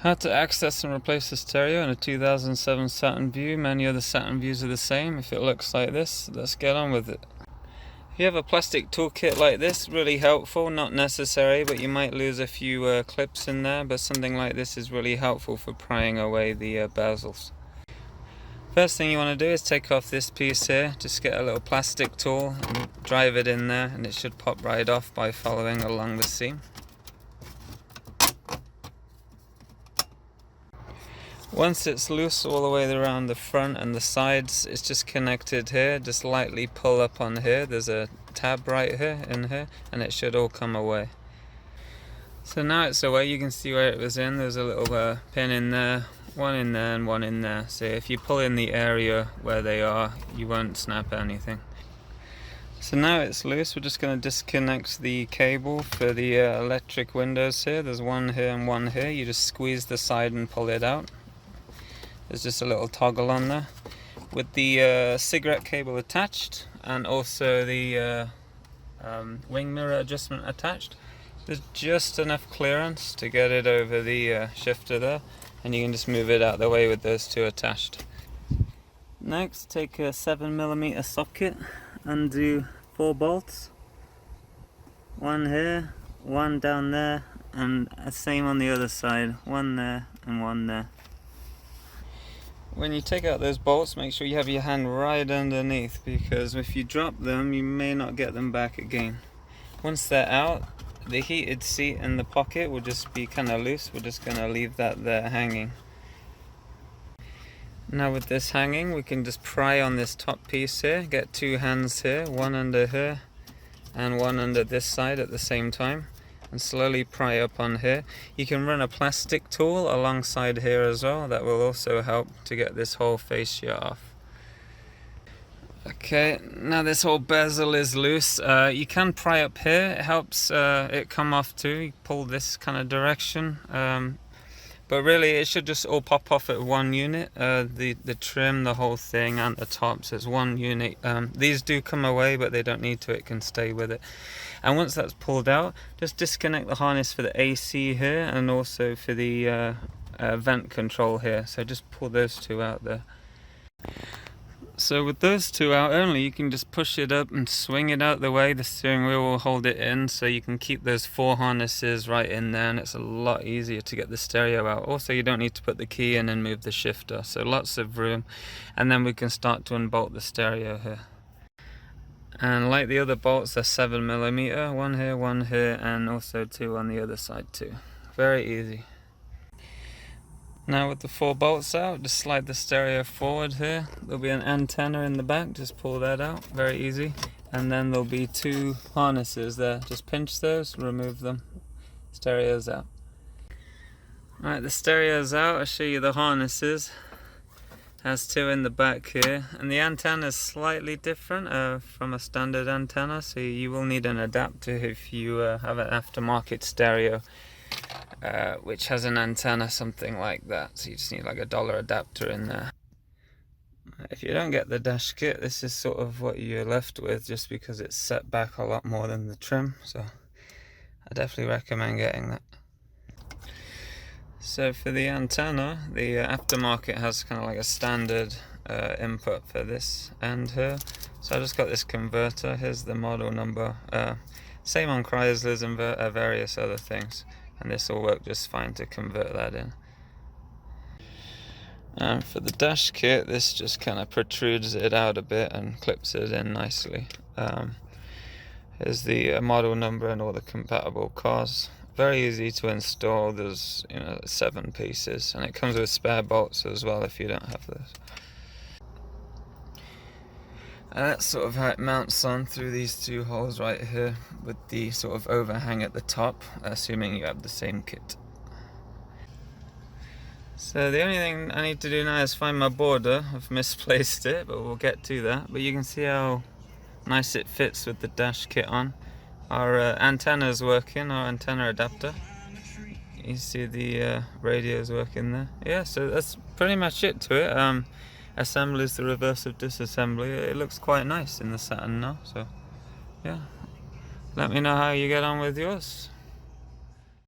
How to access and replace the stereo in a 2007 Saturn Vue. Many other Saturn Vues are the same. If it looks like this, let's get on with it. If you have a plastic toolkit like this, really helpful, not necessary, but you might lose a few clips in there, but something like this is really helpful for prying away the bezels. First thing you want to do is take off this piece here. Just get a little plastic tool and drive it in there, and it should pop right off by following along the seam. Once it's loose all the way around the front and the sides, it's just connected here. Just lightly pull up on here. There's a tab right here in here, and it should all come away. So now it's away. You can see where it was in. There's a little pin in there, one in there and one in there. So if you pull in the area where they are, you won't snap anything. So now it's loose. We're just going to disconnect the cable for the electric windows here. There's one here and one here. You just squeeze the side and pull it out. There's just a little toggle on there with the cigarette cable attached, and also the wing mirror adjustment attached. There's just enough clearance to get it over the shifter there, and you can just move it out of the way with those two attached. Next, take a 7mm socket, undo 4 bolts, one here, one down there, and the same on the other side, one there and one there. When you take out those bolts, make sure you have your hand right underneath, because if you drop them, you may not get them back again. Once they're out, the heated seat in the pocket will just be kind of loose. We're just going to leave that there hanging. Now with this hanging, we can just pry on this top piece here. Get 2 hands here, one under here and one under this side at the same time, and slowly pry up on here. You can run a plastic tool alongside here as well. That will also help to get this whole fascia off. Okay, now this whole bezel is loose. You can pry up here. It helps it come off too. You pull this kind of direction. But really it should just all pop off at one unit. The trim, the whole thing, and the tops is one unit. These do come away, but they don't need to. It can stay with it. And once that's pulled out, just disconnect the harness for the AC here, and also for the vent control here. So just pull those two out there. So with those two out only, you can just push it up and swing it out the way. The steering wheel will hold it in, so you can keep those 4 harnesses right in there, and it's a lot easier to get the stereo out. Also, you don't need to put the key in and move the shifter, so lots of room. And then we can start to unbolt the stereo here. And like the other bolts, they're 7mm, one here, and also 2 on the other side too. Very easy. Now with the 4 bolts out, just slide the stereo forward here. There'll be an antenna in the back, just pull that out, very easy. And then there'll be 2 harnesses there, just pinch those, remove them. Stereo's out. Alright, the stereo's out. I'll show you the harnesses. Has 2 in the back here, and the antenna is slightly different from a standard antenna, so you will need an adapter if you have an aftermarket stereo. Which has an antenna something like that, so you just need like a $1 adapter in there. If you don't get the dash kit, this is sort of what you're left with, just because it's set back a lot more than the trim, so I definitely recommend getting that. So for the antenna, the Aftermarket has kind of like a standard input for this end here, so I just got this converter. Here's the model number, same on Chrysler's and various other things. And this will work just fine to convert that in. And for the dash kit, this just kind of protrudes it out a bit and clips it in nicely. Here's the model number and all the compatible cars. Very easy to install. There's 7 pieces, and it comes with spare bolts as well if you don't have those. And that's sort of how it mounts on through these 2 holes right here, with the sort of overhang at the top, assuming you have the same kit. So the only thing I need to do now is find my border. I've misplaced it, but we'll get to that. But you can see how nice it fits with the dash kit on. Our antenna is working, our antenna adapter. You see the radio is working there. Yeah, so that's pretty much it to it. Assembly is the reverse of disassembly. It looks quite nice in the Saturn now, so yeah. Let me know how you get on with yours.